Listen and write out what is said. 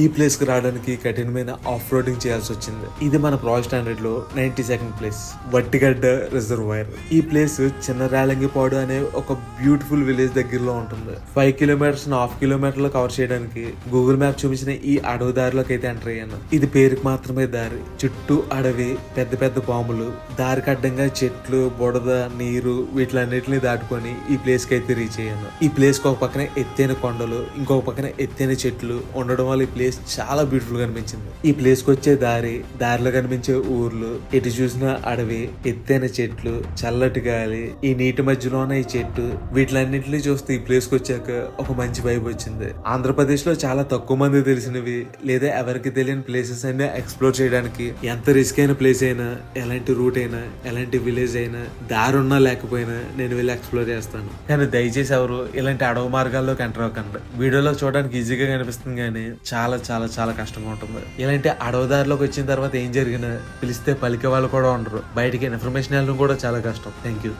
ఈ ప్లేస్ కి రావడానికి కఠినమైన ఆఫ్ రోడింగ్ చేయాల్సి వచ్చింది. ఇది మన ప్రాల్ స్టాండర్డ్ లో 92nd ప్లేస్, వట్టిగడ్డ రిజర్వాయర్. ఈ ప్లేస్ చిన్న రేలంగిపాడు అనే ఒక బ్యూటిఫుల్ విలేజ్ దగ్గరలో ఉంటుంది. 5 కిలోమీటర్స్ 1/2 కిలోమీటర్ కవర్ చేయడానికి గూగుల్ మ్యాప్ చూపించిన ఈ అడవి దారిలోకి అయితే ఎంటర్ అయ్యాను. ఇది పేరుకి మాత్రమే దారి, చుట్టూ అడవి, పెద్ద పెద్ద పాములు, దారికి అడ్డంగా చెట్లు, బుడద, నీరు, వీటిలన్నిటిని దాటుకొని ఈ ప్లేస్ కి అయితే రీచ్ అయ్యాను. ఈ ప్లేస్ కి ఒక పక్కన ఎత్తైన కొండలు, ఇంకొక పక్కన ఎత్తైన చెట్లు ఉండడం వల్ల ఈ ప్లేస్ చాలా బ్యూటిఫుల్ గా అనిపించింది. ఈ ప్లేస్ కి వచ్చే దారిలో కనిపించే ఊర్లు, ఎటు చూసిన అడవి, ఎత్తైన చెట్లు, చల్లటి గాలి, ఈ నీటి మధ్యలోనే ఈ చెట్టు, వీటిలన్నింటినీ చూస్తే ఈ ప్లేస్ కి వచ్చాక ఒక మంచి వైబ్ వచ్చింది. ఆంధ్రప్రదేశ్ లో చాలా తక్కువ మంది తెలిసినవి లేదా ఎవరికి తెలియని ప్లేసెస్ అన్ని ఎక్స్ప్లోర్ చేయడానికి ఎంత రిస్క్ అయిన ప్లేస్ అయినా, ఎలాంటి రూట్ అయినా, ఎలాంటి విలేజ్ అయినా, దారి ఉన్నా లేకపోయినా నేను వెళ్ళి ఎక్స్ప్లోర్ చేస్తాను. కానీ దయచేసి ఎవరు ఇలాంటి అడవి మార్గాల్లోకి ఎంటర్ అవ్వకండి. వీడియోలో చూడడానికి ఈజీగా కనిపిస్తుంది కానీ చాలా చాలా చాలా కష్టంగా ఉంటుంది. ఇలాంటి అడవిదారిలోకి వచ్చిన తర్వాత ఏం జరిగినా పిలిస్తే పలికే వాళ్ళు కూడా ఉండరు. బయటికి ఇన్ఫర్మేషన్ వెళ్ళడం కూడా చాలా కష్టం. Thank you.